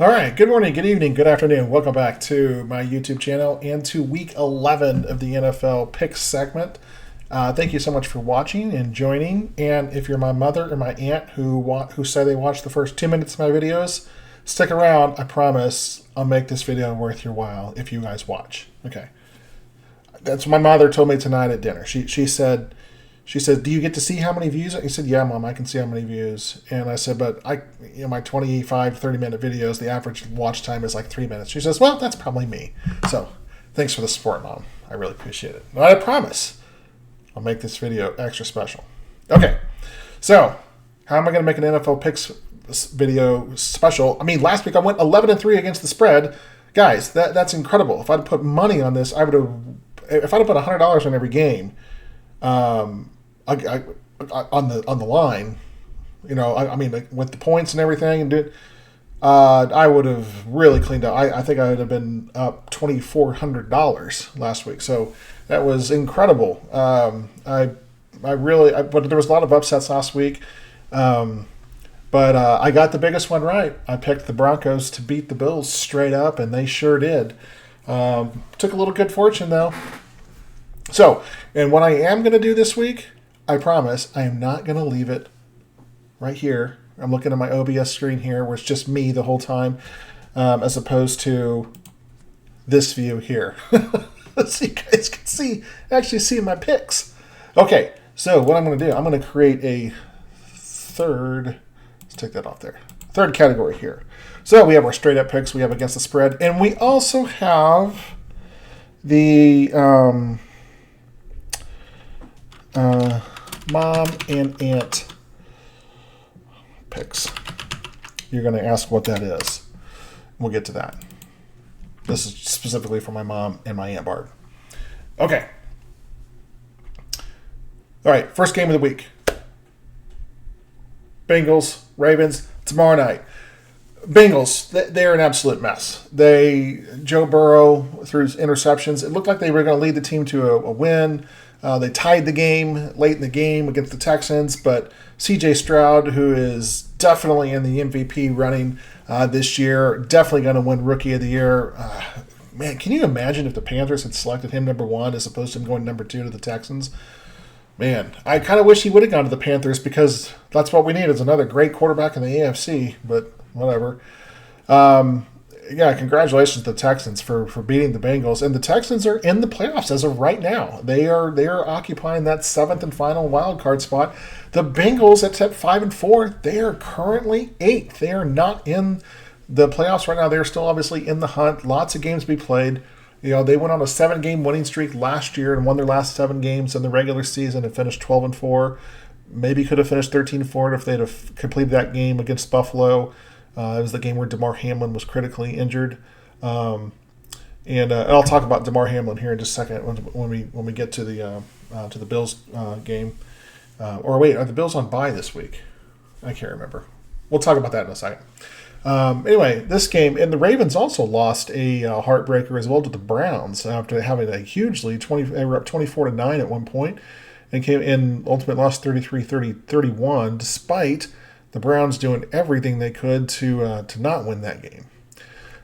All right, good morning, good evening, good afternoon. Welcome back to my YouTube channel and to week 11 of the NFL Picks segment. Thank you so much for watching and joining. And if you're my mother or my aunt who say they watch the first 2 minutes of my videos, stick around. I promise I'll make this video worth your while if you guys watch. Okay. That's what my mother told me tonight at dinner. She said, "Do you get to see how many views?" I said, "Yeah, Mom, I can see how many views." And I said, "But my 25, 30-minute videos, the average watch time is like 3 minutes." She says, "Well, that's probably me." So thanks for the support, Mom. I really appreciate it. But I promise I'll make this video extra special. Okay, so how am I going to make an NFL picks video special? I mean, last week I went 11-3 against the spread. Guys, that's incredible. If I'd put money on this, if I'd have put $100 on every game, um, on the line, I mean, like, with the points and everything, I would have really cleaned up. I think I would have been up $2,400 last week, so that was incredible. But there was a lot of upsets last week. But I got the biggest one right. I picked the Broncos to beat the Bills straight up, and they sure did. Took a little good fortune though. So, and what I am going to do this week, I promise, I am not going to leave it right here. I'm looking at my OBS screen here where it's just me the whole time, as opposed to this view here. So you guys can actually see my picks. Okay, so what I'm going to do, I'm going to create a third, let's take that off there, third category here. So we have our straight up picks, we have against the spread, and we also have the mom and aunt picks. You're going to ask what that is. We'll get to that. This is specifically for my mom and my aunt Barb. Okay. All right, first game of the week. Bengals, Ravens, tomorrow night. Bengals, they're an absolute mess. Joe Burrow threw interceptions. It looked like they were going to lead the team to a win. They tied the game late in the game against the Texans, but C.J. Stroud, who is definitely in the MVP running this year, definitely going to win Rookie of the Year. Man, can you imagine if the Panthers had selected him number one as opposed to him going number two to the Texans? Man, I kind of wish he would have gone to the Panthers because that's what we need is another great quarterback in the AFC, but whatever. Yeah, congratulations to the Texans for beating the Bengals. And the Texans are in the playoffs as of right now. They are occupying that seventh and final wild card spot. The Bengals at 5-4, they are currently eighth. They are not in the playoffs right now. They're still obviously in the hunt. Lots of games to be played. They went on a 7-game winning streak last year and won their last 7 games in the regular season and finished 12-4. Maybe could have finished 13-4 if they'd have completed that game against Buffalo. It was the game where Damar Hamlin was critically injured, and I'll talk about Damar Hamlin here in just a second when we get to the Bills game. Or wait, are the Bills on bye this week? I can't remember. We'll talk about that in a second. Anyway, this game, and the Ravens also lost a heartbreaker as well to the Browns after having a huge lead. They were up 24-9 at one point, and came in ultimately lost 33-31 despite the Browns doing everything they could to not win that game.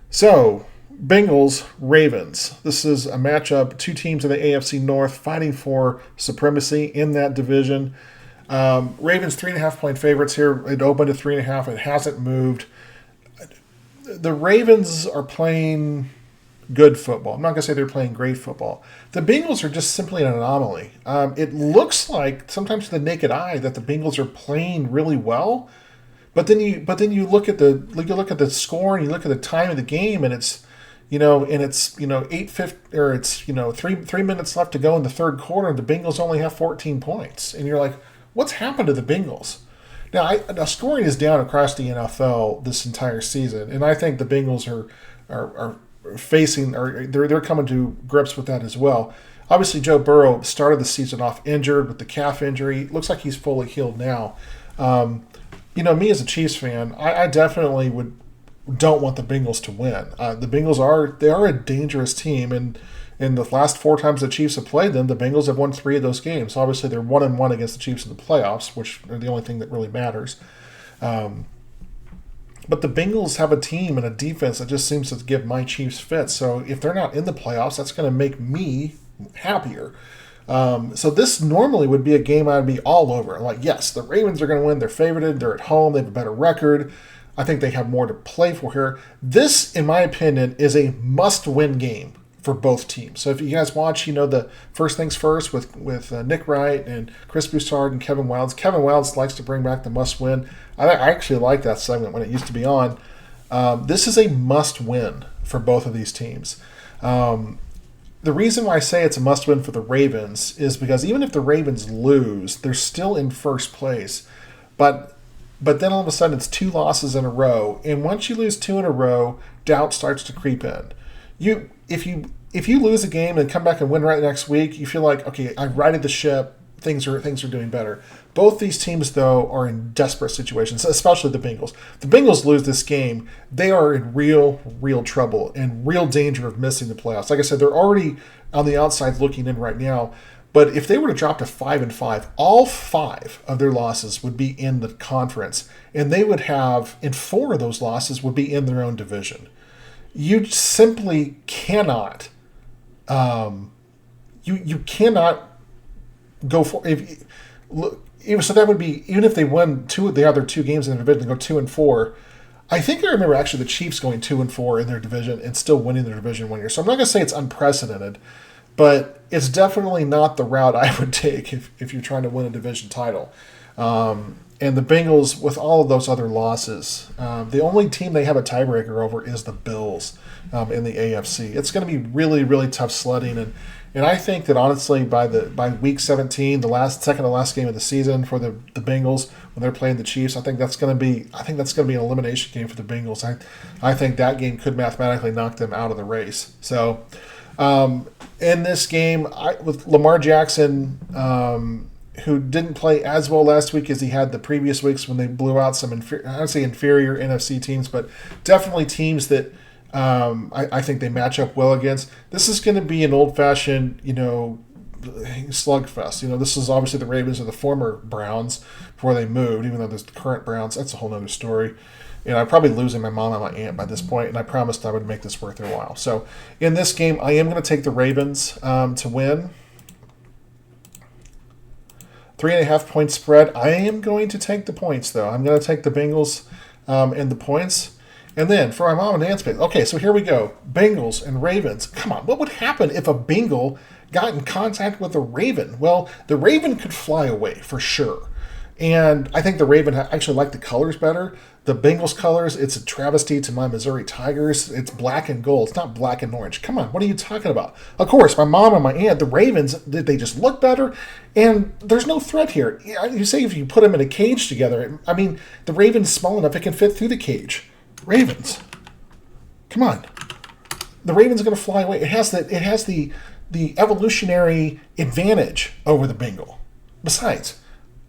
So, Bengals, Ravens. This is a matchup, 2 teams in the AFC North fighting for supremacy in that division. Ravens 3.5-point favorites here. It opened at 3.5. It hasn't moved. The Ravens are playing good football. I'm not going to say they're playing great football. The Bengals are just simply an anomaly. It looks like sometimes to the naked eye that the Bengals are playing really well, but then you look at the score and you look at the time of the game and it's 8:50 or it's 3 minutes left to go in the third quarter and the Bengals only have 14 points and you're like, what's happened to the Bengals? Now scoring is down across the NFL this entire season, and I think the Bengals are facing, or they're coming to grips with that as well. Obviously, Joe Burrow started the season off injured with the calf injury. Looks like he's fully healed now. Me as a Chiefs fan, I definitely don't want the Bengals to win. The Bengals are a dangerous team, and in the last 4 times the Chiefs have played them, the Bengals have won 3 of those games. Obviously, they're 1-1 against the Chiefs in the playoffs, which are the only thing that really matters. But the Bengals have a team and a defense that just seems to give my Chiefs fits. So if they're not in the playoffs, that's going to make me happier. So this normally would be a game I'd be all over. Like, yes, the Ravens are going to win. They're favorited. They're at home. They have a better record. I think they have more to play for here. This, in my opinion, is a must-win game for both teams. So if you guys watch, you know the First Things First with Nick Wright and Chris Broussard and Kevin Wilds. Kevin Wilds likes to bring back the must-win. I actually like that segment when it used to be on. This is a must-win for both of these teams. The reason why I say it's a must-win for the Ravens is because even if the Ravens lose, they're still in first place. But then all of a sudden it's 2 losses in a row, and once you lose 2 in a row, doubt starts to creep in. If you lose a game and come back and win right next week, you feel like, okay, I righted the ship. Things are doing better. Both these teams, though, are in desperate situations, especially the Bengals. If the Bengals lose this game, they are in real trouble and real danger of missing the playoffs. Like I said, they're already on the outside looking in right now. But if they were to drop to 5-5, all 5 of their losses would be in the conference, and they would have, and 4 of those losses would be in their own division. You simply cannot. You cannot go for so that would be, even if they won 2 of the other 2 games in the division, go 2-4. I think I remember actually the Chiefs going 2-4 in their division and still winning their division one year. So I'm not going to say it's unprecedented, but it's definitely not the route I would take if you're trying to win a division title. And the Bengals, with all of those other losses, the only team they have a tiebreaker over is the Bills in the AFC. It's going to be really tough sledding, and I think that honestly by week 17, second to last game of the season for the Bengals when they're playing the Chiefs, I think that's going to be an elimination game for the Bengals. I think that game could mathematically knock them out of the race. So in this game, with Lamar Jackson, who didn't play as well last week as he had the previous weeks when they blew out some I don't say inferior NFC teams, but definitely teams that I think they match up well against. This is going to be an old-fashioned, slugfest. This is obviously the Ravens are the former Browns before they moved, even though there's the current Browns. That's a whole other story. I'm probably losing my mom and my aunt by this point, and I promised I would make this worth their while. So in this game, I am going to take the Ravens to win. 3.5 point spread. I am going to take the points, though. I'm going to take the Bengals and the points. And then for our mom and aunt's pick. Okay, so here we go. Bengals and Ravens. Come on, what would happen if a Bengal got in contact with a Raven? Well, the Raven could fly away for sure. And I think the Raven actually liked the colors better. The Bengals colors, it's a travesty to my Missouri Tigers. It's black and gold. It's not black and orange. Come on, what are you talking about? Of course, my mom and my aunt, the Ravens, they just look better. And there's no threat here. You say if you put them in a cage together, the Raven's small enough it can fit through the cage. Ravens. Come on. The Ravens are going to fly away. It has the evolutionary advantage over the Bengal. Besides,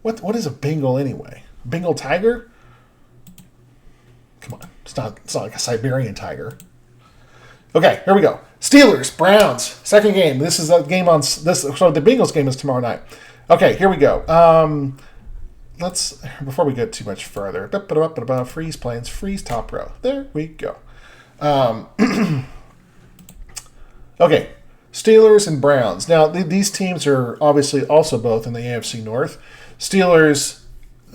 what is a Bengal anyway? Bengal tiger? Come on. It's not like a Siberian tiger. Okay, here we go. Steelers, Browns, second game. This is a game on this. So the Bengals game is tomorrow night. Okay, here we go. Before we get too much further, freeze planes, freeze top row. There we go. Okay, Steelers and Browns. Now, these teams are obviously also both in the AFC North. Steelers,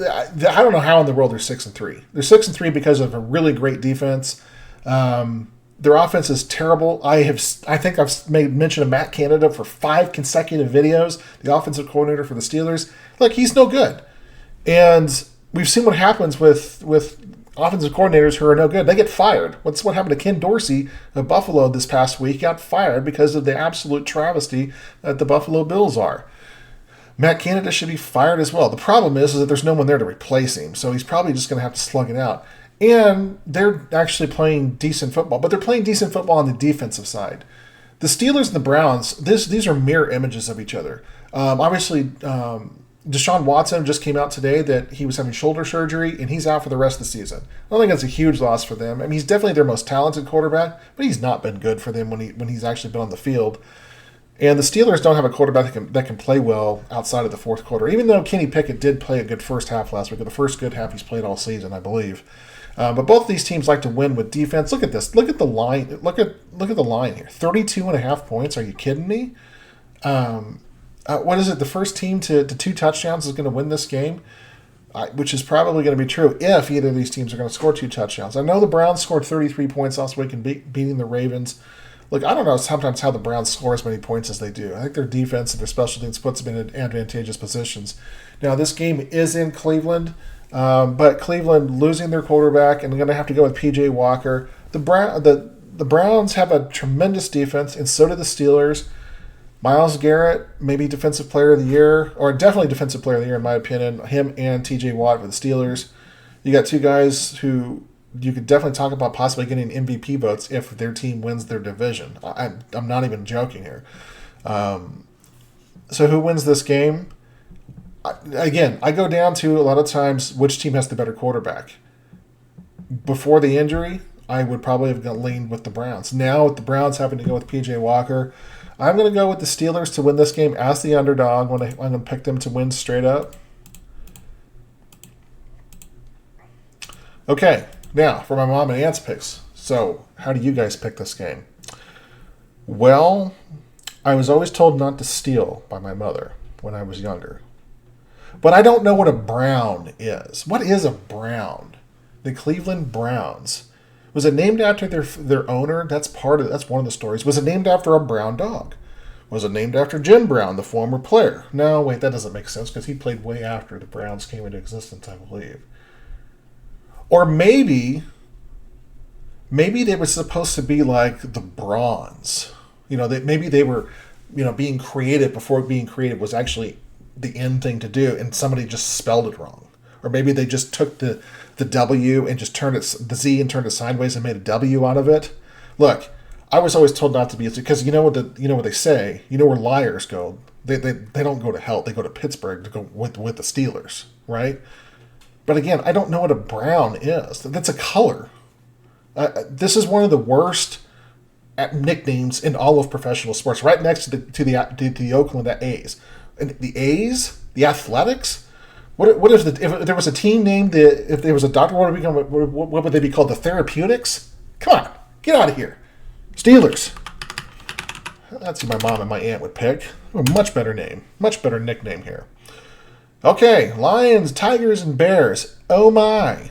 I don't know how in the world they're 6-3. They're 6-3 because of a really great defense. Their offense is terrible. I think I've made mention of Matt Canada for 5 consecutive videos, the offensive coordinator for the Steelers. Look, he's no good. And we've seen what happens with offensive coordinators who are no good. They get fired. What happened to Ken Dorsey of Buffalo this past week? He got fired because of the absolute travesty that the Buffalo Bills are. Matt Canada should be fired as well. The problem is that there's no one there to replace him, so he's probably just going to have to slug it out. And they're actually playing decent football, but they're playing decent football on the defensive side. The Steelers and the Browns, these are mirror images of each other. Obviously, Deshaun Watson just came out today that he was having shoulder surgery, and he's out for the rest of the season. I don't think that's a huge loss for them. He's definitely their most talented quarterback, but he's not been good for them when he's actually been on the field. And the Steelers don't have a quarterback that can play well outside of the fourth quarter, even though Kenny Pickett did play a good first half last week, or the first good half he's played all season, I believe. But both of these teams like to win with defense. Look at this. Look at the line. Look at the line here. 32.5 points. Are you kidding me? What is it? The first team to 2 touchdowns is going to win this game, which is probably going to be true if either of these teams are going to score 2 touchdowns. I know the Browns scored 33 points last week in beating the Ravens. Look, I don't know sometimes how the Browns score as many points as they do. I think their defense and their special teams puts them in advantageous positions. Now, this game is in Cleveland, but Cleveland losing their quarterback and going to have to go with P.J. Walker. The Browns have a tremendous defense, and so do the Steelers. Myles Garrett, maybe Defensive Player of the Year, or definitely Defensive Player of the Year in my opinion. Him and T.J. Watt for the Steelers. You got 2 guys who you could definitely talk about possibly getting MVP votes if their team wins their division. I'm not even joking here. So who wins this game? I go down to a lot of times which team has the better quarterback. Before the injury, I would probably have leaned with the Browns. Now with the Browns having to go with P.J. Walker, I'm going to go with the Steelers to win this game as the underdog. I'm going to pick them to win straight up. Okay. Now, for my mom and aunt's picks. So, how do you guys pick this game? Well, I was always told not to steal by my mother when I was younger. But I don't know what a Brown is. What is a Brown? The Cleveland Browns. Was it named after their owner? That's one of the stories. Was it named after a brown dog? Was it named after Jim Brown, the former player? No, wait, that doesn't make sense because he played way after the Browns came into existence, I believe. Or maybe they were supposed to be like the Bronze. Maybe they were, being creative before being creative was actually the end thing to do, and somebody just spelled it wrong. Or maybe they just took the W and just turned the Z and turned it sideways and made a W out of it. Look, I was always told not to be, because you know what they say. You know where liars go. They don't go to hell. They go to Pittsburgh to go with the Steelers, right? But again, I don't know what a brown is. That's a color. This is one of the worst nicknames in all of professional sports, right next to the Oakland A's. And the A's, the Athletics. What if there was a team named if there was a doctor? What would they be called? The Therapeutics? Come on, get out of here, Steelers. That's who my mom and my aunt would pick. A much better name, much better nickname here. Okay, Lions, Tigers, and Bears. Oh my.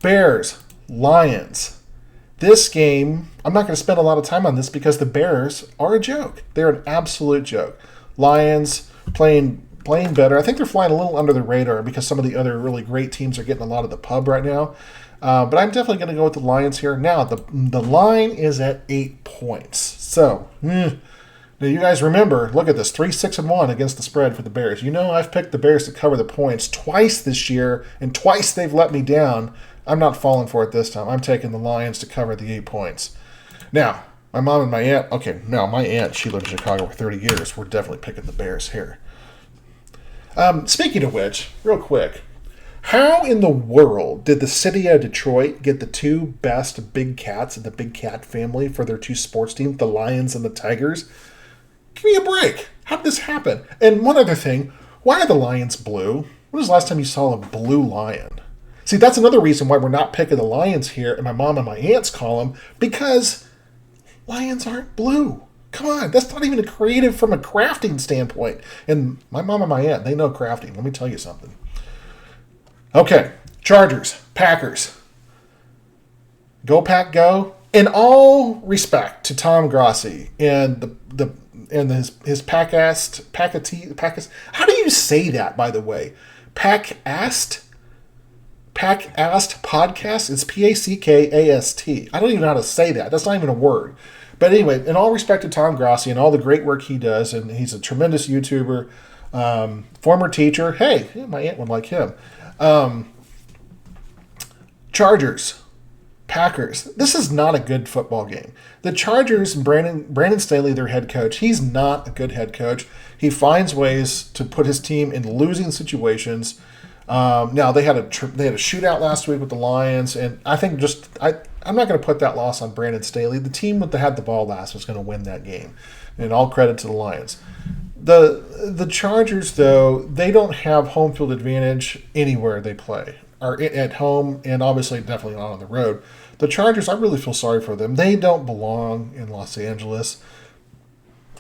Bears, Lions. This game, I'm not going to spend a lot of time on this because the Bears are a joke. They're an absolute joke. Lions playing better. I think they're flying a little under the radar because some of the other really great teams are getting a lot of the pub right now. But I'm definitely going to go with the Lions here. Now, the line is at 8 points. So, now, you guys remember, look at this, 3-6-1 against the spread for the Bears. I've picked the Bears to cover the points twice this year, and twice they've let me down. I'm not falling for it this time. I'm taking the Lions to cover the 8 points. Now, my mom and my aunt, my aunt, she lived in Chicago for 30 years. We're definitely picking the Bears here. Speaking of which, real quick, how in the world did the city of Detroit get the 2 best big cats in the Big Cat family for their 2 sports teams, the Lions and the Tigers? Give me a break. How did this happen? And one other thing, why are the Lions blue? When was the last time you saw a blue lion? See, that's another reason why we're not picking the Lions here, and my mom and my aunts call them, because lions aren't blue. Come on, that's not even a creative from a crafting standpoint. And my mom and my aunt, they know crafting. Let me tell you something. Okay, Chargers, Packers. Go Pack, go. In all respect to Tom Grossi and his Pack-ast. How do you say that, by the way? Pack-ast podcast? It's Packast. I don't even know how to say that. That's not even a word. But anyway, in all respect to Tom Grossi and all the great work he does, and he's a tremendous YouTuber, former teacher. Hey, my aunt would like him. Chargers, Packers. This is not a good football game. The Chargers, Brandon Staley, their head coach, he's not a good head coach. He finds ways to put his team in losing situations. Now they had a shootout last week with the Lions, and I think I'm not going to put that loss on Brandon Staley. The team that had the ball last was going to win that game, and all credit to the Lions. The Chargers, though, they don't have home field advantage anywhere they play. are at home and obviously definitely not on the road. The Chargers, I really feel sorry for them. They don't belong in Los Angeles.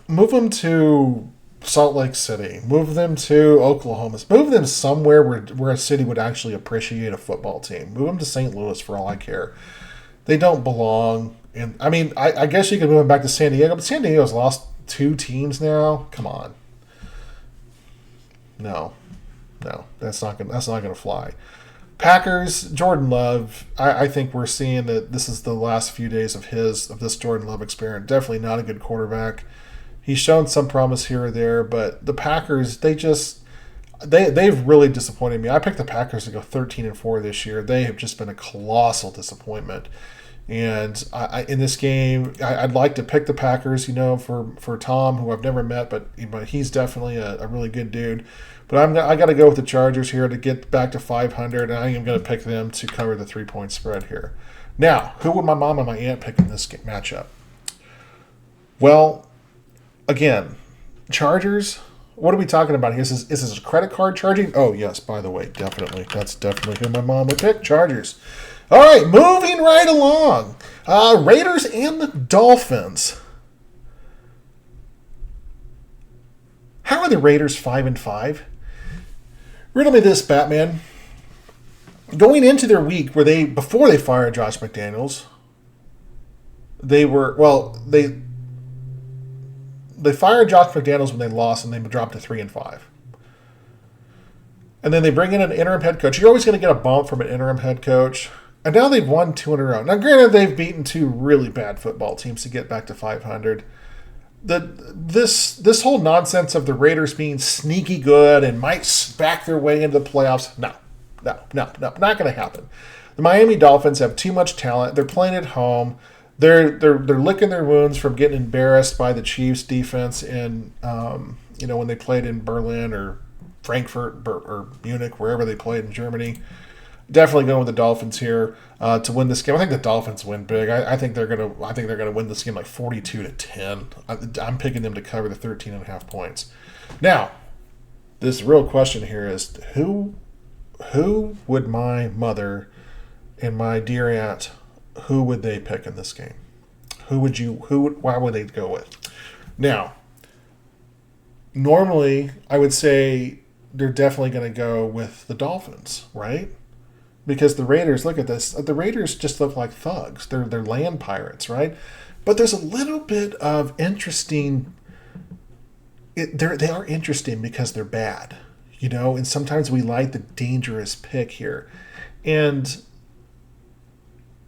Move them to Salt Lake City. Move them to Oklahoma. Move them somewhere where a city would actually appreciate a football team. Move them to St. Louis for all I care. They don't belong. And I mean, I guess you could move them back to San Diego, but San Diego's lost 2 teams now. Come on. No, that's not gonna fly. Packers, Jordan Love. I think we're seeing that this is the last few days of this Jordan Love experiment. Definitely not a good quarterback. He's shown some promise here or there, but the Packers, they've really disappointed me. I picked the Packers to go 13-4 this year. They have just been a colossal disappointment. And in this game, I'd like to pick the Packers, for Tom, who I've never met, but he's definitely a really good dude. But I got to go with the Chargers here to get back to 500, and I am going to pick them to cover the 3-point spread here. Now, who would my mom and my aunt pick in this matchup? Well, again, Chargers. What are we talking about here? Is this a credit card charging? Oh, yes, by the way, definitely. That's definitely who my mom would pick, Chargers. All right, moving right along. Raiders and the Dolphins. How are the Raiders 5-5? Riddle me this, Batman. Going into their week before they fired Josh McDaniels, they fired Josh McDaniels when they lost and they dropped to 3-5. And then they bring in an interim head coach. You're always going to get a bump from an interim head coach. And now they've won 2 in a row. Now, granted, they've beaten 2 really bad football teams to get back to 500. This whole nonsense of the Raiders being sneaky good and might back their way into the playoffs, no, not going to happen. The Miami Dolphins have too much talent. They're playing at home. They're licking their wounds from getting embarrassed by the Chiefs' defense in when they played in Berlin or Frankfurt or Munich, wherever they played in Germany. Definitely going with the Dolphins here to win this game. I think the Dolphins win big. I think they're gonna win this game like 42-10. I'm picking them to cover the 13.5 points. Now, this real question here is who would my mother and my dear aunt, who would they pick in this game? Why would they go with? Now, normally I would say they're definitely going to go with the Dolphins, right? Because the Raiders, look at this. The Raiders just look like thugs. They're land pirates, right? But there's a little bit of interesting. They are interesting because they're bad, And sometimes we like the dangerous pick here. And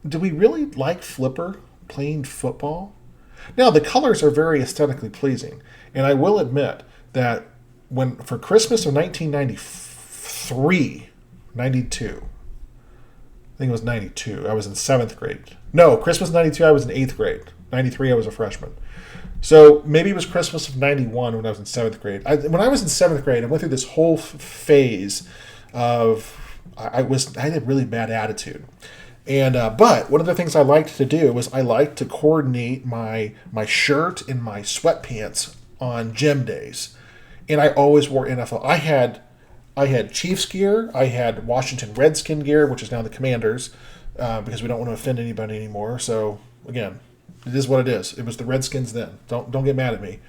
do we really like Flipper playing football? Now the colors are very aesthetically pleasing, and I will admit that for Christmas of 92. I think it was 92. I was in 7th grade. No, Christmas 92, I was in 8th grade. 93, I was a freshman. So maybe it was Christmas of 91 when I was in 7th grade. When I was in 7th grade, I went through this whole phase of I had a really bad attitude. And but one of the things I liked to do was I liked to coordinate my shirt and my sweatpants on gym days. And I always wore NFL. I had Chiefs gear. I had Washington Redskin gear, which is now the Commanders, because we don't want to offend anybody anymore. So again, it is what it is. It was the Redskins then. Don't get mad at me.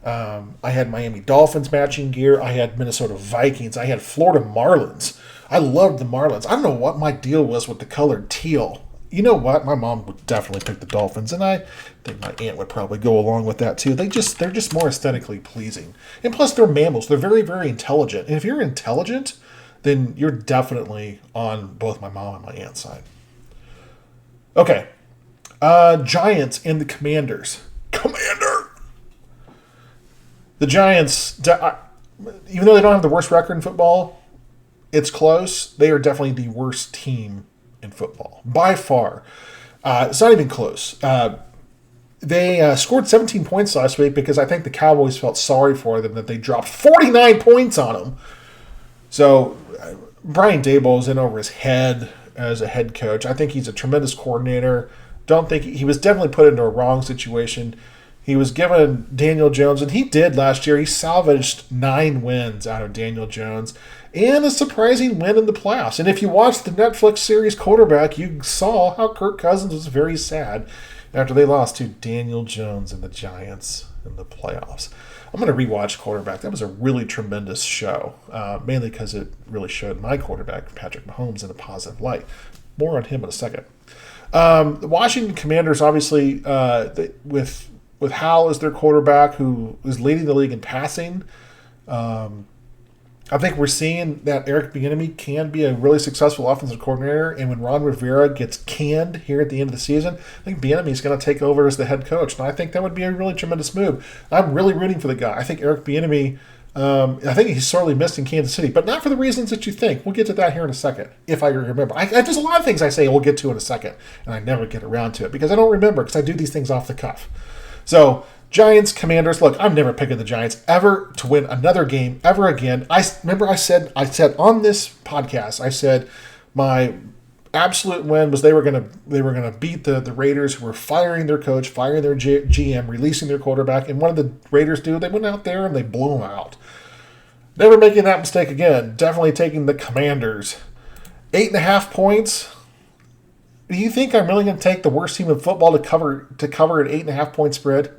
I had Miami Dolphins matching gear. I had Minnesota Vikings. I had Florida Marlins. I loved the Marlins. I don't know what my deal was with the colored teal. You know what? My mom would definitely pick the Dolphins, and I think my aunt would probably go along with that too. They're just more aesthetically pleasing. And plus, they're mammals. They're very, very intelligent. And if you're intelligent, then you're definitely on both my mom and my aunt's side. Okay. Giants and the Commanders. Commander! The Giants, even though they don't have the worst record in football, it's close. They are definitely the worst team in football by far. It's not even close. They scored 17 points last week because I think the Cowboys felt sorry for them that they dropped 49 points on them. So Brian Daboll is in over his head as a head coach. I think he's a tremendous coordinator. Don't think he was definitely put into a wrong situation. He was given Daniel Jones, and he did last year. He salvaged 9 wins out of Daniel Jones. and a surprising win in the playoffs. And if you watched the Netflix series Quarterback, you saw how Kirk Cousins was very sad after they lost to Daniel Jones and the Giants in the playoffs. I'm going to rewatch Quarterback. That was a really tremendous show, mainly because it really showed my quarterback, Patrick Mahomes, in a positive light. More on him in a second. The Washington Commanders, obviously, with Howell as their quarterback, who is leading the league in passing, I think we're seeing that Eric Bieniemy can be a really successful offensive coordinator, and when Ron Rivera gets canned here at the end of the season, I think Bieniemy is going to take over as the head coach, and I think that would be a really tremendous move. I'm really rooting for the guy. I think Eric Bieniemy, I think he's sorely missed in Kansas City, but not for the reasons that you think. We'll get to that here in a second, if I remember. There's a lot of things I say we'll get to in a second, and I never get around to it because I don't remember, because I do these things off the cuff. So, Giants, Commanders. Look, I'm never picking the Giants ever to win another game ever again. I said on this podcast, I said my absolute win was they were gonna beat the Raiders, who were firing their coach, firing their GM, releasing their quarterback. And what did the Raiders do? They went out there and they blew them out. Never making that mistake again. Definitely taking the Commanders. 8.5 points. Do you think I'm really going to take the worst team in football to cover an 8.5 point spread?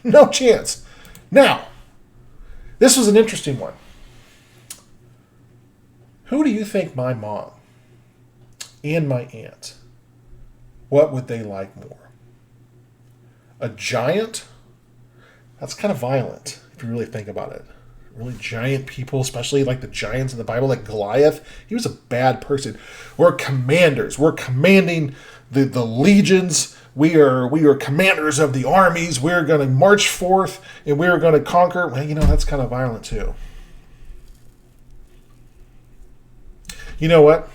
No chance. Now, this was an interesting one. Who do you think my mom and my aunt, what would they like more? A giant? That's kind of violent if you really think about it. Really giant people, especially like the giants in the Bible, like Goliath. He was a bad person. We're commanders. We're commanding the legions. We are commanders of the armies. We're going to march forth and we're going to conquer. Well, that's kind of violent too. You know what?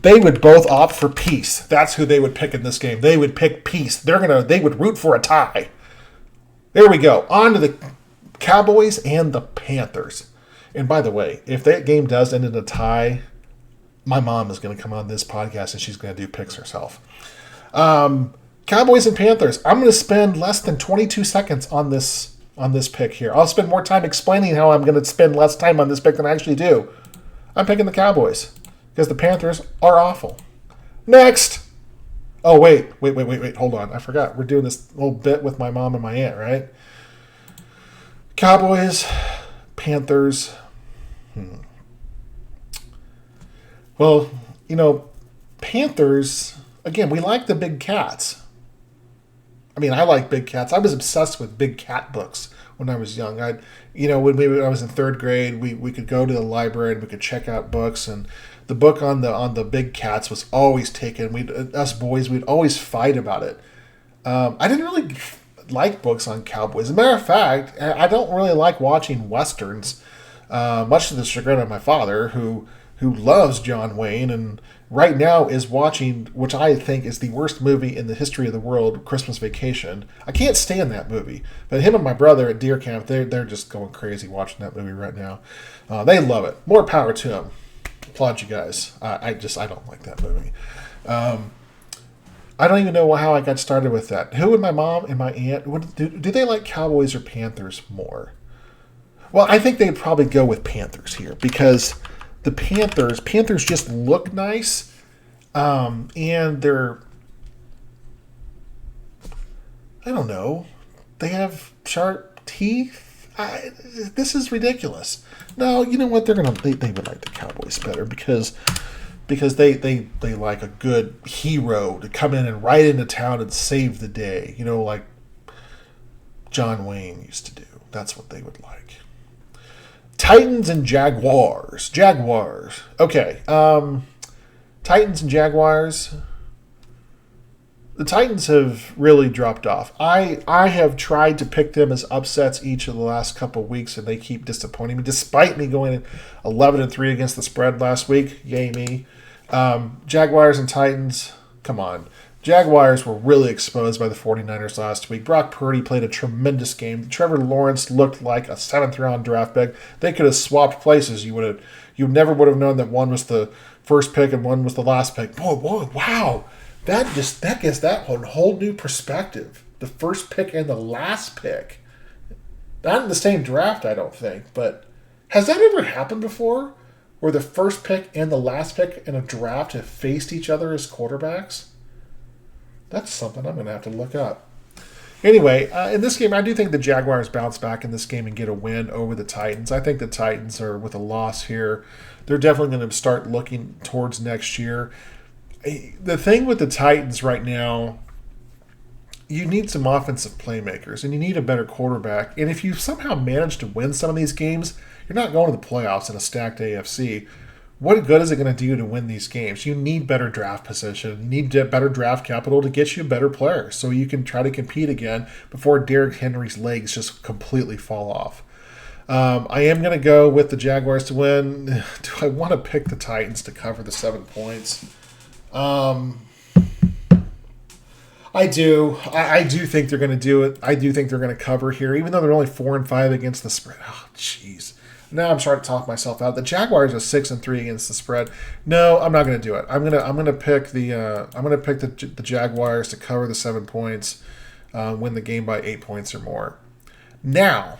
They would both opt for peace. That's who they would pick in this game. They would pick peace. They would root for a tie. There we go. On to the Cowboys and the Panthers. And by the way, if that game does end in a tie, my mom is going to come on this podcast and she's going to do picks herself. Cowboys and Panthers. I'm going to spend less than 22 seconds on this pick here. I'll spend more time explaining how I'm going to spend less time on this pick than I actually do. I'm picking the Cowboys because the Panthers are awful. Next. Oh, wait. Hold on. I forgot. We're doing this little bit with my mom and my aunt, right? Cowboys, Panthers. Well, Panthers, again, we like the big cats. I mean, I like big cats. I was obsessed with big cat books when I was young. When I was in third grade, we could go to the library and we could check out books, and the book on the big cats was always taken. Us boys, we'd always fight about it. I didn't really like books on cowboys. As a matter of fact, I don't really like watching westerns, much to the chagrin of my father, who loves John Wayne and right now is watching, which I think is the worst movie in the history of the world, Christmas Vacation. I can't stand that movie, but him and my brother at deer camp, they're just going crazy watching that movie right now. They love it. More power to them. Applaud you guys. I don't like that movie. I don't even know how I got started with that. Who would my mom and my aunt, do they like Cowboys or Panthers more? Well, I think they'd probably go with Panthers here because the Panthers just look nice, and they're, I don't know, they have sharp teeth. This is ridiculous. No, you know what? They would like the Cowboys better because they like a good hero to come in and ride into town and save the day. Like John Wayne used to do. That's what they would like. Titans and Jaguars. Okay. Titans and Jaguars. The Titans have really dropped off. I have tried to pick them as upsets each of the last couple of weeks, and they keep disappointing me, despite me going 11-3 against the spread last week. Yay me. Jaguars and Titans, come on. Jaguars were really exposed by the 49ers last week. Brock Purdy played a tremendous game. Trevor Lawrence looked like a 7th-round draft pick. They could have swapped places. You never would have known that one was the first pick and one was the last pick. Boy, wow. That gives that a whole new perspective. The first pick and the last pick. Not in the same draft, I don't think, but Has that ever happened before? Where the first pick and the last pick in a draft have faced each other as quarterbacks? That's something I'm going to have to look up. Anyway, in this game, I do think the Jaguars bounce back in this game and get a win over the Titans. I think the Titans are, with a loss here, they're definitely going to start looking towards next year. The thing with the Titans right now, you need some offensive playmakers, and you need a better quarterback. And if you somehow manage to win some of these games, you're not going to the playoffs in a stacked AFC. What good is it going to do to win these games? You need better draft position. You need better draft capital to get you better players so you can try to compete again before Derrick Henry's legs just completely fall off. I am going to go with the Jaguars to win. Do I want to pick the Titans to cover the 7 points? I do. I do think they're going to do it. I do think they're going to cover here, even though they're only 4-5 against the spread. Oh, jeez. Now I'm starting to talk myself out. The Jaguars are 6-3 against the spread. No, I'm not going to do it. I'm gonna pick the Jaguars to cover the 7 points, win the game by 8 points or more. Now,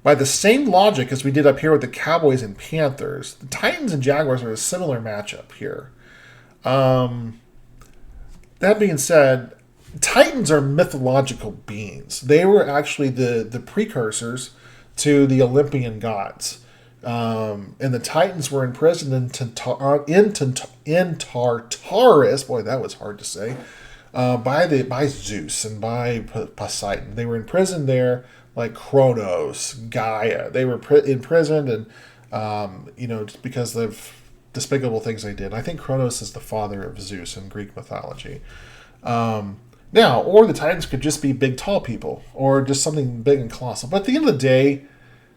by the same logic as we did up here with the Cowboys and Panthers, the Titans and Jaguars are a similar matchup here. That being said, Titans are mythological beings. They were actually the precursors to the Olympian gods. And the Titans were imprisoned in Tartarus. Boy, that was hard to say. By Zeus and by Poseidon. They were imprisoned there like Kronos, Gaia. They were imprisoned and, just because of despicable things they did. I think Kronos is the father of Zeus in Greek mythology. Now, or the Titans could just be big, tall people, or just something big and colossal. But at the end of the day,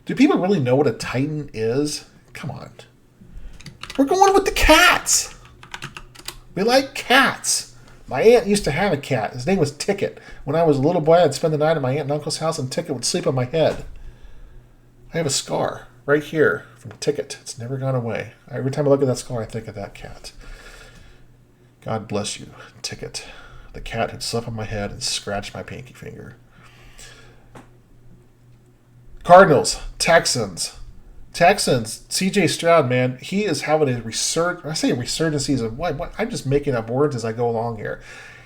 do people really know what a Titan is? Come on. We're going with the cats. We like cats. My aunt used to have a cat. His name was Ticket. When I was a little boy, I'd spend the night at my aunt and uncle's house, and Ticket would sleep on my head. I have a scar right here from Ticket. It's never gone away. Every time I look at that scar, I think of that cat. God bless you, Ticket. The cat had slept on my head and scratched my pinky finger. Cardinals, Texans. C.J. Stroud, man, he is having a resurgence. I say resurgence season. What? I'm just making up words as I go along here.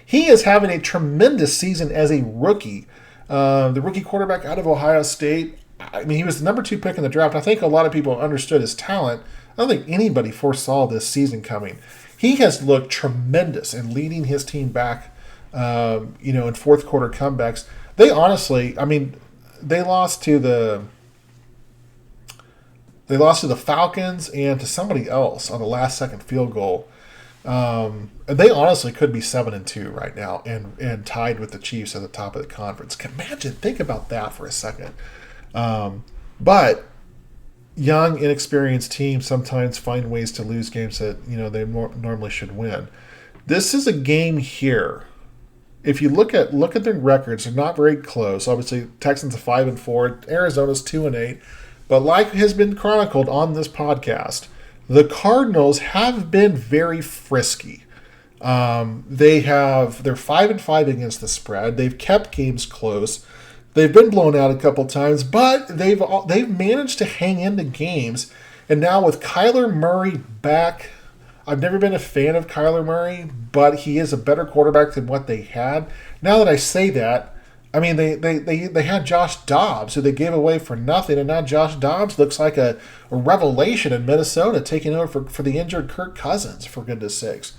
He is having a tremendous season as a rookie. The rookie quarterback out of Ohio State. I mean, he was the number 2 pick in the draft. I think a lot of people understood his talent. I don't think anybody foresaw this season coming. He has looked tremendous in leading his team back. In fourth quarter comebacks. They honestly, they lost to the Falcons and to somebody else on the last second field goal. They honestly could be 7-2 right now and tied with the Chiefs at the top of the conference. Think about that for a second. But young, inexperienced teams sometimes find ways to lose games that they normally should win. This is a game here. If you look at their records, they're not very close. Obviously, Texans are 5-4, Arizona's 2-8. But like has been chronicled on this podcast, the Cardinals have been very frisky. They're 5-5 against the spread. They've kept games close. They've been blown out a couple times, but they've managed to hang into games. And now with Kyler Murray back. I've never been a fan of Kyler Murray, but he is a better quarterback than what they had. Now that I say that, they had Josh Dobbs, who they gave away for nothing, and now Josh Dobbs looks like a revelation in Minnesota, taking over for the injured Kirk Cousins, for goodness sakes.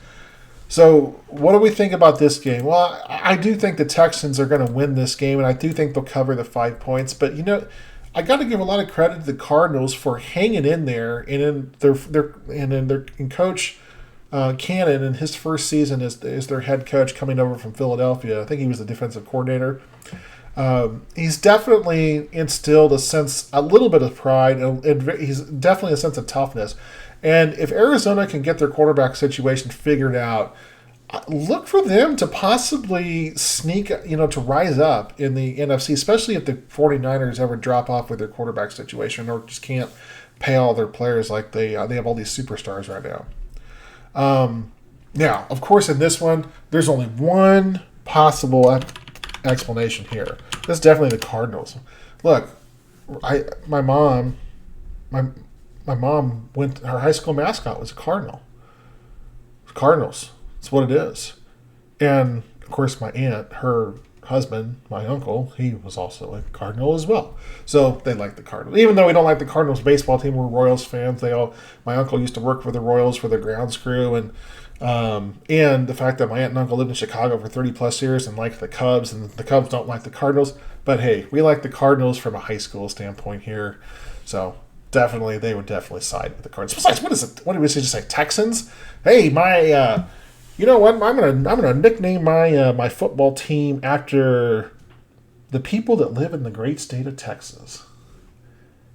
So what do we think about this game? Well, I do think the Texans are going to win this game, and I do think they'll cover the 5 points, but I got to give a lot of credit to the Cardinals for hanging in there, and in Coach Cannon in his first season as their head coach coming over from Philadelphia. I think he was the defensive coordinator. He's definitely instilled a little bit of pride, and he's definitely a sense of toughness. And if Arizona can get their quarterback situation figured out, look for them to possibly sneak, to rise up in the NFC, especially if the 49ers ever drop off with their quarterback situation or just can't pay all their players like they have all these superstars right now. Now, of course, in this one, there's only one possible explanation here. That's definitely the Cardinals. Look, My mom, my my mom went. Her high school mascot was a cardinal. Cardinals. That's what it is. And of course, my aunt, her husband, my uncle, he was also a Cardinal as well. So they like the Cardinals. Even though we don't like the Cardinals baseball team, we're Royals fans. My uncle used to work for the Royals for the grounds crew, and the fact that my aunt and uncle lived in Chicago for 30 plus years and liked the Cubs, and the Cubs don't like the Cardinals. But hey, we like the Cardinals from a high school standpoint here. So definitely, they would definitely side with the Cardinals. Besides, what is it? What did we say? Just say Texans? Hey, you know what? I'm gonna nickname my football team after the people that live in the great state of Texas.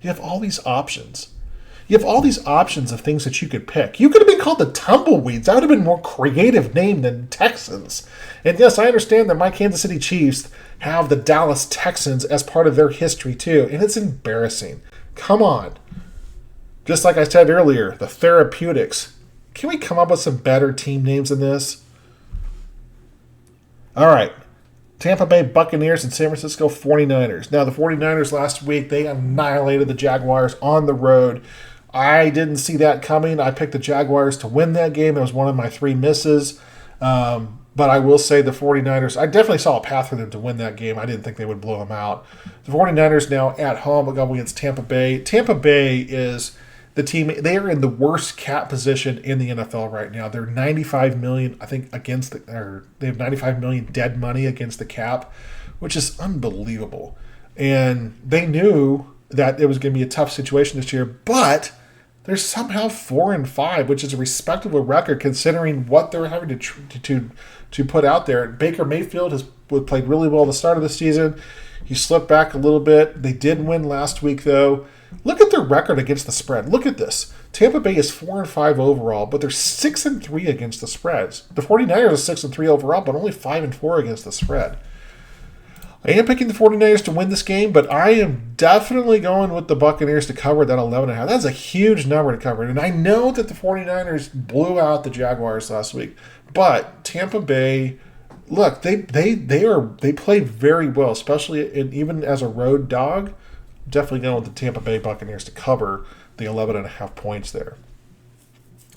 You have all these options. You have all these options of things that you could pick. You could have been called the Tumbleweeds. That would have been a more creative name than Texans. And yes, I understand that my Kansas City Chiefs have the Dallas Texans as part of their history too, and it's embarrassing. Come on. Just like I said earlier, the Therapeutics. Can we come up with some better team names than this? All right. Tampa Bay Buccaneers and San Francisco 49ers. Now, the 49ers last week, they annihilated the Jaguars on the road. I didn't see that coming. I picked the Jaguars to win that game. It was one of my 3 misses. But I will say the 49ers, I definitely saw a path for them to win that game. I didn't think they would blow them out. The 49ers now at home are going against Tampa Bay. Tampa Bay is the team. They are in the worst cap position in the NFL right now. They're $95 million, I think, they have $95 million dead money against the cap, which is unbelievable. And they knew that it was going to be a tough situation this year, but they're somehow 4-5, which is a respectable record considering what they're having to put out there. Baker Mayfield has played really well at the start of the season. He slipped back a little bit. They did win last week, though. Look at their record against the spread. Look at this. Tampa Bay is 4-5 overall, but they're 6-3 against the spreads. The 49ers are 6-3 overall, but only 5-4 against the spread. I am picking the 49ers to win this game, but I am definitely going with the Buccaneers to cover that 11.5. That's a huge number to cover. And I know that the 49ers blew out the Jaguars last week, but Tampa Bay, look, they play very well, especially even as a road dog. Definitely going with the Tampa Bay Buccaneers to cover the 11.5 points there.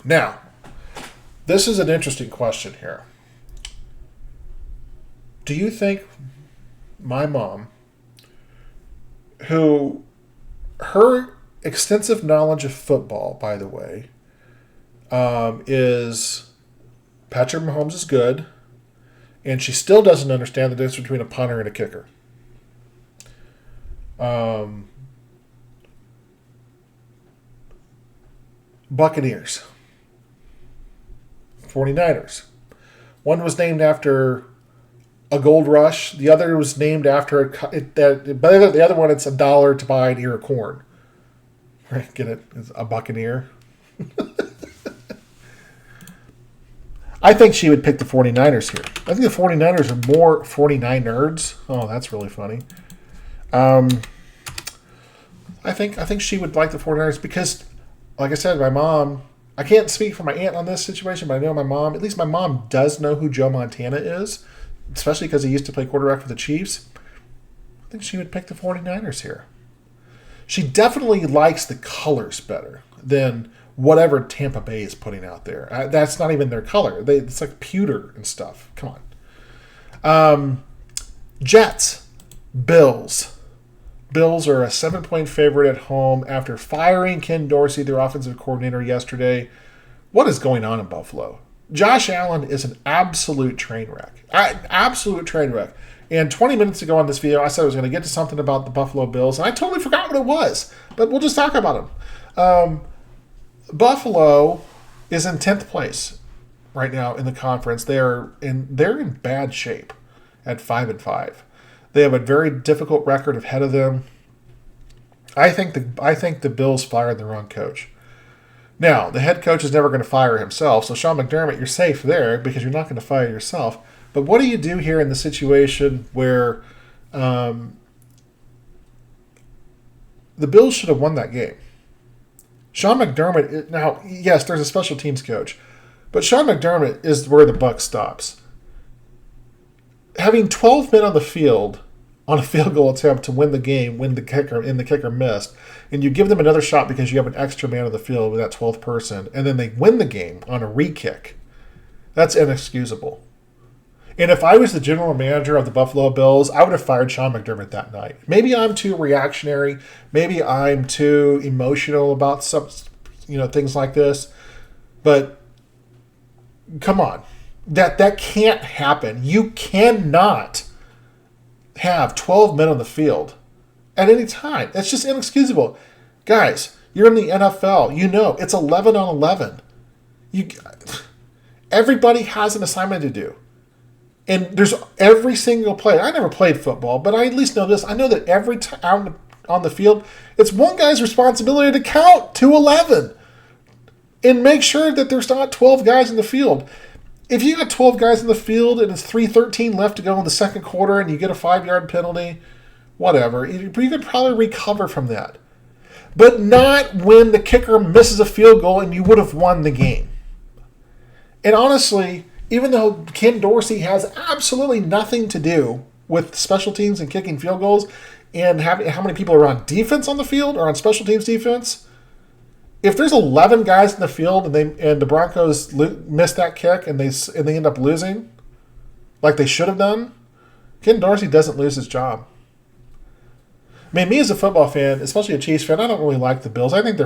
Now, this is an interesting question here. Do you think my mom, who her extensive knowledge of football, by the way, is Patrick Mahomes is good, and she still doesn't understand the difference between a punter and a kicker. Buccaneers, 49ers. One was named after a gold rush. The other was named after the other one. It's $1 to buy an ear of corn. Right? Get it? It's a Buccaneer. I think she would pick the 49ers here. I think the 49ers are more 49 nerds. Oh, that's really funny. I think she would like the 49ers because, like I said, my mom, I can't speak for my aunt on this situation, but I know my mom, at least my mom does know who Joe Montana is, especially because he used to play quarterback for the Chiefs. I think she would pick the 49ers here. She definitely likes the colors better than whatever Tampa Bay is putting out there. That's not even their color. It's like pewter and stuff. Come on. Jets, Bills. Bills are a 7-point favorite at home after firing Ken Dorsey, their offensive coordinator, yesterday. What is going on in Buffalo? Josh Allen is an absolute train wreck. Absolute train wreck. And 20 minutes ago on this video, I said I was going to get to something about the Buffalo Bills, and I totally forgot what it was. But we'll just talk about them. Buffalo is in 10th place right now in the conference. They're in bad shape at 5-5. They have a very difficult record ahead of them. I think the Bills fired the wrong coach. Now, the head coach is never going to fire himself, so Sean McDermott, you're safe there because you're not going to fire yourself. But what do you do here in the situation where the Bills should have won that game? Sean McDermott, now, yes, there's a special teams coach, but Sean McDermott is where the buck stops. Having 12 men on the field on a field goal attempt to win the game when the kicker missed, and you give them another shot because you have an extra man on the field with that 12th person, and then they win the game on a re-kick, that's inexcusable. And if I was the general manager of the Buffalo Bills, I would have fired Sean McDermott that night. Maybe I'm too reactionary. Maybe I'm too emotional about some, things like this. But come on, that can't happen. You cannot have 12 men on the field at any time. That's just inexcusable. Guys, you're in the NFL. You know it's 11 on 11. Everybody has an assignment to do. And there's every single play. I never played football, but I at least know this. I know that every time on the field, it's one guy's responsibility to count to 11 and make sure that there's not 12 guys in the field. If you got 12 guys in the field and it's 3:13 left to go in the second quarter and you get a 5-yard penalty, whatever, you could probably recover from that. But not when the kicker misses a field goal and you would have won the game. And honestly, even though Ken Dorsey has absolutely nothing to do with special teams and kicking field goals and how many people are on defense on the field or on special teams defense, if there's 11 guys in the field and the Broncos miss that kick and they end up losing like they should have done, Ken Dorsey doesn't lose his job. I mean, me as a football fan, especially a Chiefs fan, I don't really like the Bills. I think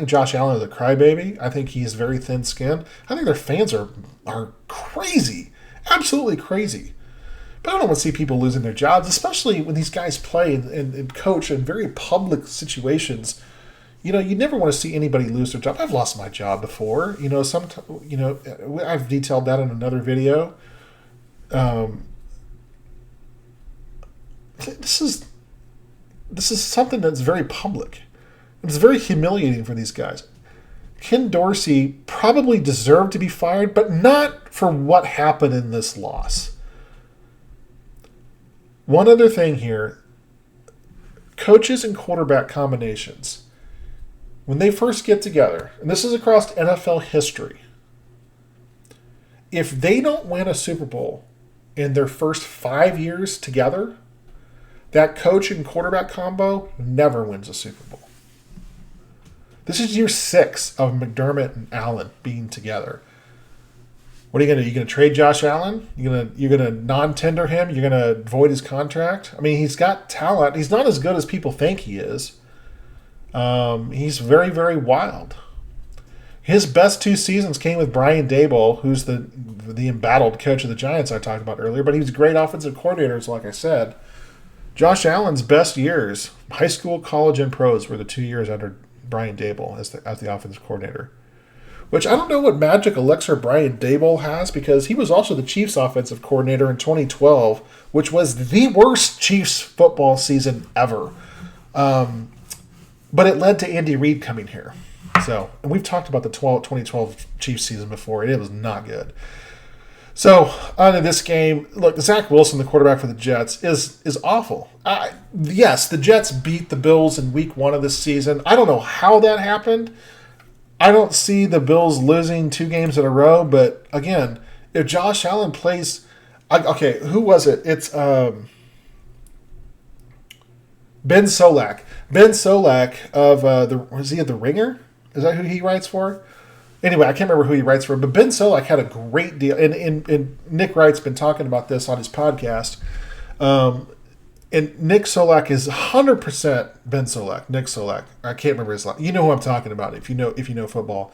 Josh Allen is a crybaby. I think he's very thin-skinned. I think their fans are crazy, absolutely crazy. But I don't want to see people losing their jobs, especially when these guys play and coach in very public situations. You never want to see anybody lose their job. I've lost my job before. I've detailed that in another video. This is something that's very public. It's very humiliating for these guys. Ken Dorsey probably deserved to be fired, but not for what happened in this loss. One other thing here. Coaches and quarterback combinations. When they first get together, and this is across NFL history, if they don't win a Super Bowl in their first 5 years together, that coach and quarterback combo never wins a Super Bowl. This is year 6 of McDermott and Allen being together. What are you going to do? You going to trade Josh Allen? You're going to non-tender him? You're going to void his contract? I mean, he's got talent. He's not as good as people think he is. He's very, very wild. His best 2 seasons came with Brian Daboll, who's the embattled coach of the Giants I talked about earlier, but he was a great offensive coordinator, like I said. Josh Allen's best years, high school, college, and pros, were the 2 years under Brian Daboll as the offensive coordinator. Which I don't know what magic elixir Brian Daboll has, because he was also the Chiefs offensive coordinator in 2012, which was the worst Chiefs football season ever. But it led to Andy Reid coming here. And we've talked about the 2012 Chiefs season before, and it was not good. So, on to this game, look, Zach Wilson, the quarterback for the Jets, is awful. Yes, the Jets beat the Bills in week 1 of this season. I don't know how that happened. I don't see the Bills losing 2 games in a row, but again, if Josh Allen plays... Okay, who was it? It's Ben Solak. Ben Solak of was he at The Ringer? Is that who he writes for? Anyway, I can't remember who he writes for, but Ben Solak had a great deal, and Nick Wright's been talking about this on his podcast. And Nick Solak is 100% Ben Solak. Nick Solak. I can't remember his last. You know who I'm talking about if you know football.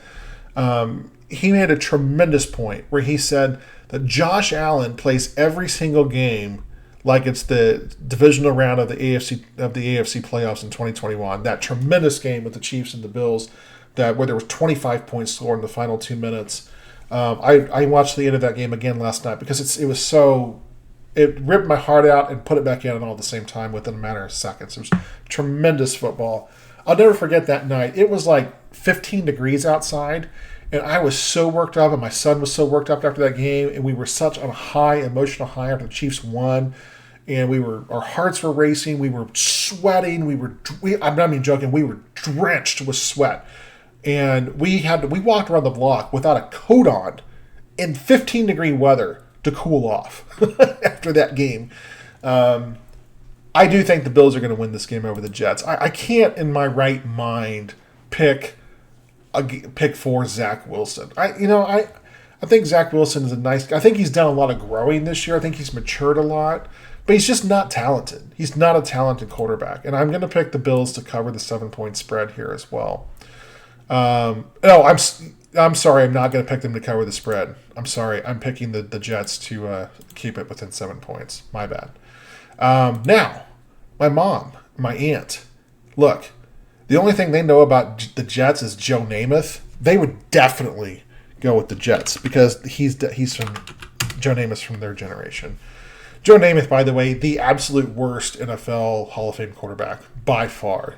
He made a tremendous point where he said that Josh Allen plays every single game like it's the divisional round of the AFC playoffs in 2021. That tremendous game with the Chiefs and the Bills, where there was 25 points scored in the final 2 minutes. I watched the end of that game again last night because it ripped my heart out and put it back in all at the same time within a matter of seconds. It was tremendous football. I'll never forget that night. It was like 15 degrees outside, and I was so worked up, and my son was so worked up after that game, and we were such on a high, emotional high after the Chiefs won, and our hearts were racing, we were sweating, I'm not even joking, we were drenched with sweat. And we walked around the block without a coat on in 15-degree weather to cool off after that game. I do think the Bills are going to win this game over the Jets. I can't, in my right mind, pick for Zach Wilson. I think Zach Wilson is a nice. I think he's done a lot of growing this year. I think he's matured a lot, but he's just not talented. He's not a talented quarterback, and I'm going to pick the Bills to cover the 7-point spread here as well. No, I'm sorry. I'm not going to pick them to cover the spread. I'm sorry. I'm picking the Jets to keep it within 7 points. My bad. Now, my mom, my aunt, look, the only thing they know about the Jets is Joe Namath. They would definitely go with the Jets because he's from Joe Namath from their generation. Joe Namath, by the way, the absolute worst NFL Hall of Fame quarterback by far.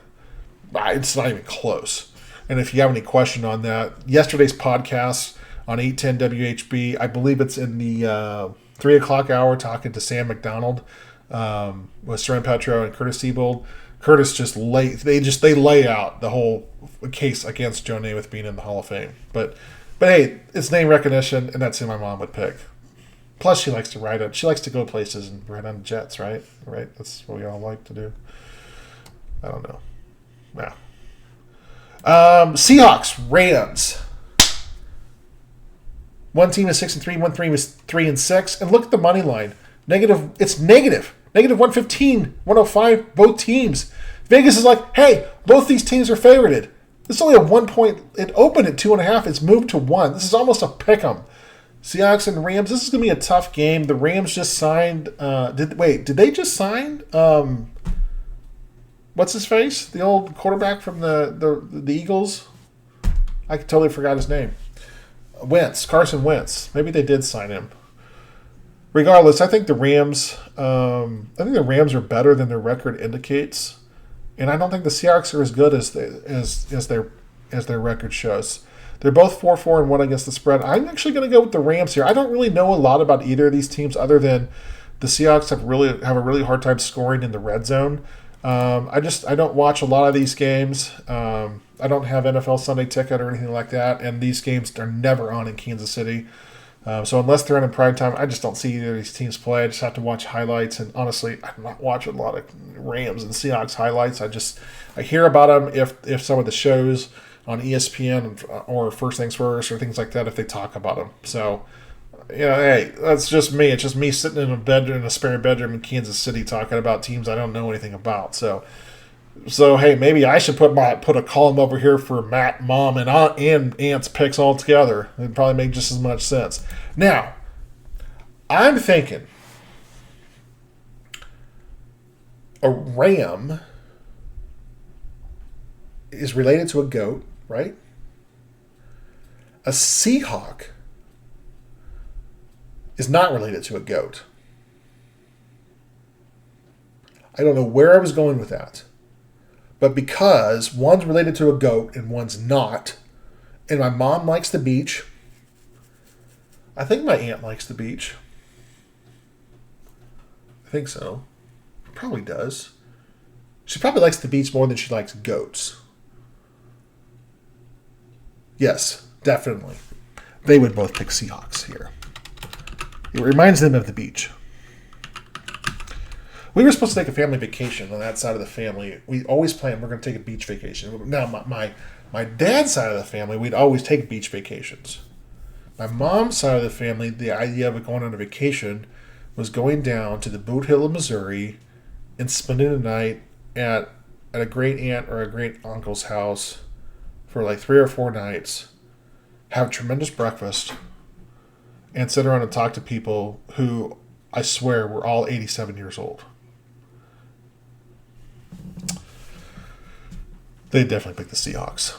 It's not even close. And if you have any question on that, yesterday's podcast on 810 WHB, I believe it's in the 3 o'clock hour, talking to Sam McDonald with Soren Petro and Curtis Siebold. Curtis they lay out the whole case against Joe Namath being in the Hall of Fame. But hey, it's name recognition, and that's who my mom would pick. Plus, she likes to ride it. She likes to go places and ride on jets, right? Right? That's what we all like to do. I don't know. Yeah. Seahawks, Rams. One team is 6-3, one team is 3-6, and look at the money line. Negative. It's negative. Negative 115, 105, both teams. Vegas is like, hey, both these teams are favorited. This is only a 1 point. It opened at 2.5. It's moved to 1. This is almost a pick'em. Seahawks and Rams. This is going to be a tough game. The Rams just signed. Did they just sign? What's his face? The old quarterback from the Eagles. I totally forgot his name. Carson Wentz. Maybe they did sign him. Regardless, I think the Rams. Are better than their record indicates, and I don't think the Seahawks are as good as their record shows. They're both 4-4-1 against the spread. I'm actually going to go with the Rams here. I don't really know a lot about either of these teams, other than the Seahawks have a really hard time scoring in the red zone. I don't watch a lot of these games. I don't have NFL Sunday Ticket or anything like that, and these games are never on in Kansas City. So unless they're on in prime time, I just don't see either of these teams play. I just have to watch highlights, and honestly, I'm not watching a lot of Rams and Seahawks highlights. I hear about them if some of the shows on ESPN or First Things First or things like that, if they talk about them. So, hey, that's just me. It's just me sitting in a spare bedroom in Kansas City talking about teams I don't know anything about. So hey, maybe I should put a column over here for Matt, Mom, and Aunt's picks all together. It'd probably make just as much sense. Now, I'm thinking a ram is related to a goat, right? A Seahawk is not related to a goat. I don't know where I was going with that. But because one's related to a goat and one's not, and my mom likes the beach, I think my aunt likes the beach. I think so. Probably does. She probably likes the beach more than she likes goats. Yes, definitely. They would both pick Seahawks here. It reminds them of the beach. We were supposed to take a family vacation on that side of the family. We always planned we're going to take a beach vacation. Now, my dad's side of the family, we'd always take beach vacations. My mom's side of the family, the idea of going on a vacation was going down to the Boot Hill of Missouri and spending the night at a great aunt or a great uncle's house for like 3 or 4 nights, have tremendous breakfast, and sit around and talk to people who, I swear, were all 87 years old. They definitely pick the Seahawks.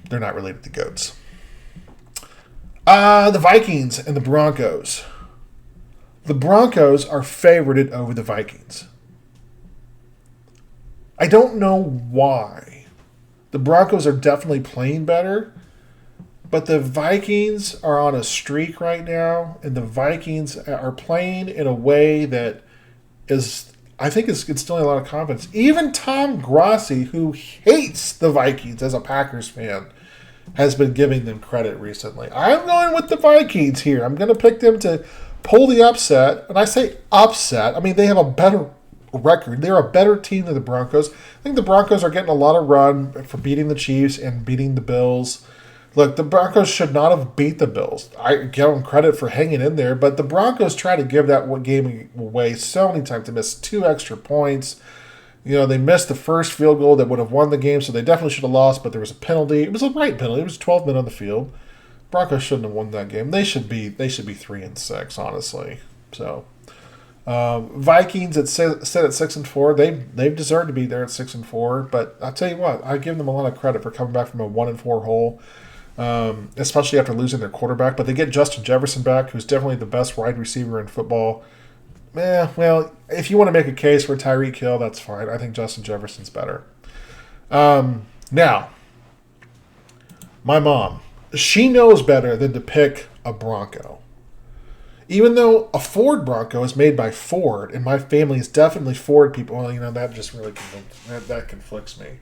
They're not related to goats. The Vikings and the Broncos. The Broncos are favorited over the Vikings. I don't know why. The Broncos are definitely playing better, but the Vikings are on a streak right now, and the Vikings are playing in a way that is, I think, is instilling a lot of confidence. Even Tom Grossi, who hates the Vikings as a Packers fan, has been giving them credit recently. I'm going with the Vikings here. I'm going to pick them to pull the upset. And I say upset, I mean they have a better record. They're a better team than the Broncos. I think the Broncos are getting a lot of run for beating the Chiefs and beating the Bills. Look, the Broncos should not have beat the Bills. I give them credit for hanging in there, but the Broncos tried to give that game away so many times. They missed 2 extra points. They missed the first field goal that would have won the game, so they definitely should have lost, but there was a penalty. It was a right penalty. It was 12 men on the field. Broncos shouldn't have won that game. They should be 3-6, honestly. So Vikings sit at 6-4. They've deserved to be there at 6-4, but I'll tell you what, I give them a lot of credit for coming back from a 1-4 hole. Especially after losing their quarterback. But they get Justin Jefferson back, who's definitely the best wide receiver in football. Well, if you want to make a case for Tyreek Hill, that's fine. I think Justin Jefferson's better. Now, my mom, she knows better than to pick a Bronco. Even though a Ford Bronco is made by Ford, and my family is definitely Ford people, well, that just really that conflicts me.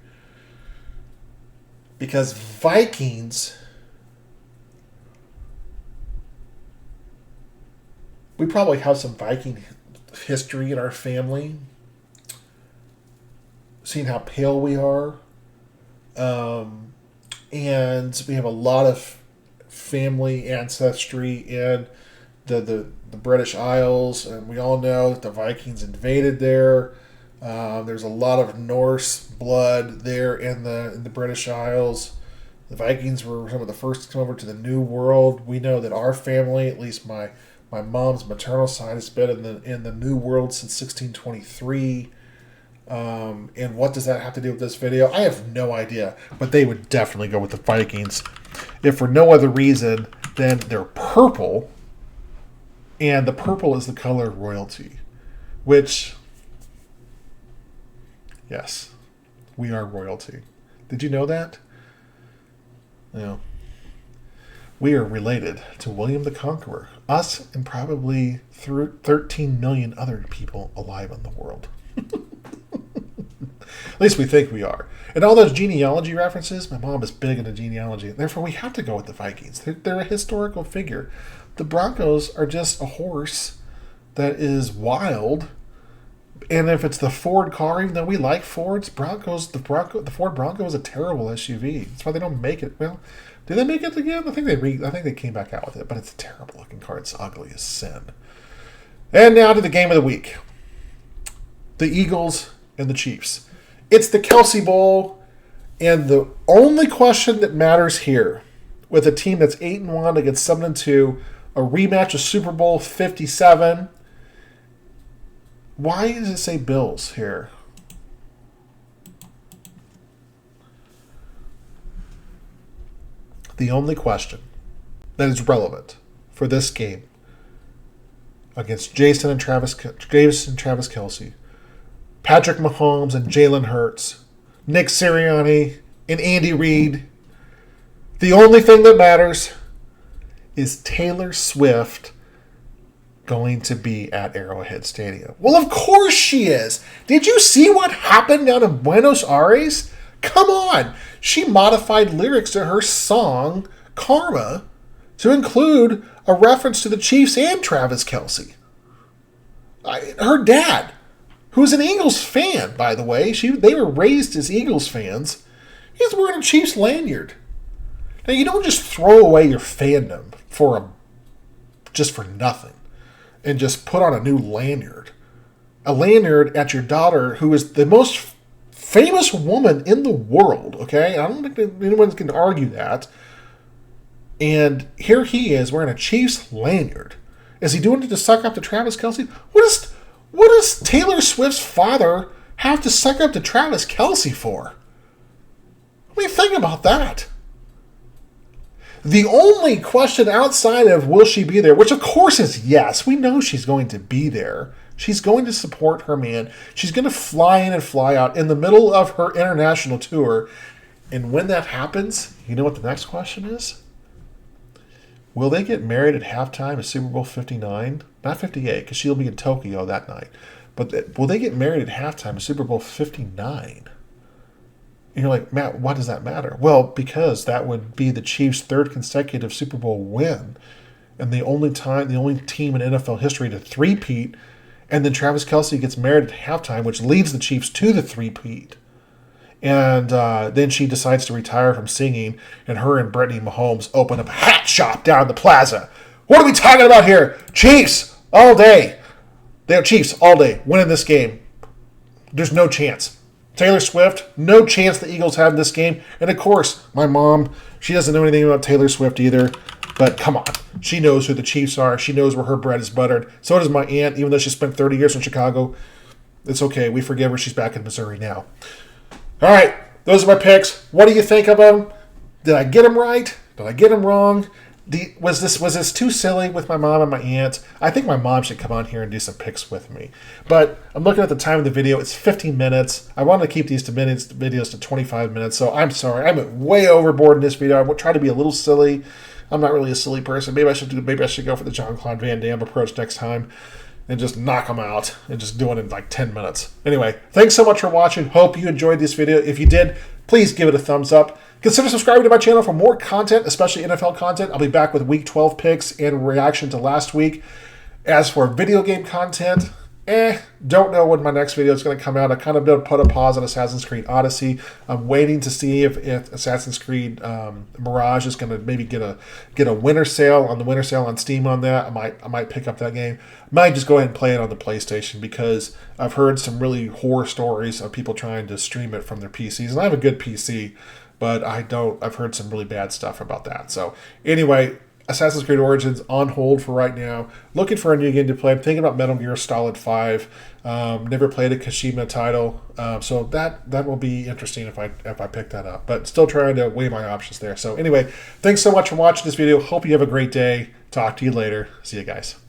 Because Vikings, we probably have some Viking history in our family. Seeing how pale we are. And we have a lot of family ancestry in the British Isles. And we all know that the Vikings invaded there. There's a lot of Norse blood there in the British Isles. The Vikings were some of the first to come over to the New World. We know that our family, at least my mom's maternal side, has been in the New World since 1623. And what does that have to do with this video? I have no idea. But they would definitely go with the Vikings, if for no other reason than they're purple, and the purple is the color of royalty, which... Yes, we are royalty. Did you know that? No. We are related to William the Conqueror. Us and probably 13 million other people alive in the world. At least we think we are. And all those genealogy references, my mom is big into genealogy. Therefore, we have to go with the Vikings. They're a historical figure. The Broncos are just a horse that is wild. And if it's the Ford car, even though we like Fords, the Ford Bronco is a terrible SUV. That's why they don't make it. Well, did they make it again? I think they came back out with it, but it's a terrible looking car. It's ugly as sin. And now to the game of the week: the Eagles and the Chiefs. It's the Kelce Bowl, and the only question that matters here, with a team that's 8-1 against 7-2, a rematch of Super Bowl 57. Why does it say Bills here? The only question that is relevant for this game against Jason and Travis Kelce, Patrick Mahomes and Jalen Hurts, Nick Sirianni and Andy Reid, the only thing that matters is Taylor Swift going to be at Arrowhead Stadium. Well, of course she is. Did you see what happened down in Buenos Aires? Come on. She modified lyrics to her song, Karma, to include a reference to the Chiefs and Travis Kelce. Her dad, who's an Eagles fan, by the way, they were raised as Eagles fans, he's wearing a Chiefs lanyard. Now, you don't just throw away your fandom just for nothing and just put on a new lanyard. A lanyard at your daughter, who is the most famous woman in the world, okay? I don't think anyone can argue that. And here he is wearing a Chiefs lanyard. Is he doing it to suck up to Travis Kelce? What does Taylor Swift's father have to suck up to Travis Kelce for? What do you think about that? The only question outside of will she be there, which of course is yes, we know she's going to be there. She's going to support her man. She's going to fly in and fly out in the middle of her international tour. And when that happens, you know what the next question is? Will they get married at halftime of Super Bowl 59? Not 58, because she'll be in Tokyo that night. But will they get married at halftime of Super Bowl 59? And you're like, Matt, why does that matter? Well, because that would be the Chiefs' third consecutive Super Bowl win. and the only team in NFL history to three-peat. And then Travis Kelce gets married at halftime, which leads the Chiefs to the three-peat. And then she decides to retire from singing, and her and Brittany Mahomes open up a hat shop down the plaza. What are we talking about here? Chiefs all day. They have Chiefs all day winning this game. There's no chance. Taylor Swift, no chance the Eagles have this game. And of course, my mom, she doesn't know anything about Taylor Swift either. But come on. She knows who the Chiefs are. She knows where her bread is buttered. So does my aunt, even though she spent 30 years in Chicago. It's okay. We forgive her. She's back in Missouri now. All right. Those are my picks. What do you think of them? Did I get them right? Did I get them wrong? Was this too silly with my mom and my aunt? I think my mom should come on here and do some picks with me. But I'm looking at the time of the video. It's 15 minutes. I wanted to keep these videos to 25 minutes. So I'm sorry. I went way overboard in this video. I will try to be a little silly. I'm not really a silly person. Maybe I should go for the Jean-Claude Van Damme approach next time and just knock them out and just do it in like 10 minutes. Anyway, thanks so much for watching. Hope you enjoyed this video. If you did, please give it a thumbs up. Consider subscribing to my channel for more content, especially NFL content. I'll be back with Week 12 picks and reaction to last week. As for video game content, don't know when my next video is going to come out. I kind of put a pause on Assassin's Creed Odyssey. I'm waiting to see if Assassin's Creed Mirage is going to maybe get a winter sale on Steam on that. I might pick up that game. Might just go ahead and play it on the PlayStation because I've heard some really horror stories of people trying to stream it from their PCs, and I have a good PC. But I've heard some really bad stuff about that. So anyway, Assassin's Creed Origins on hold for right now. Looking for a new game to play. I'm thinking about Metal Gear Solid 5. Never played a Kashima title. So that will be interesting if I pick that up. But still trying to weigh my options there. So anyway, thanks so much for watching this video. Hope you have a great day. Talk to you later. See you guys.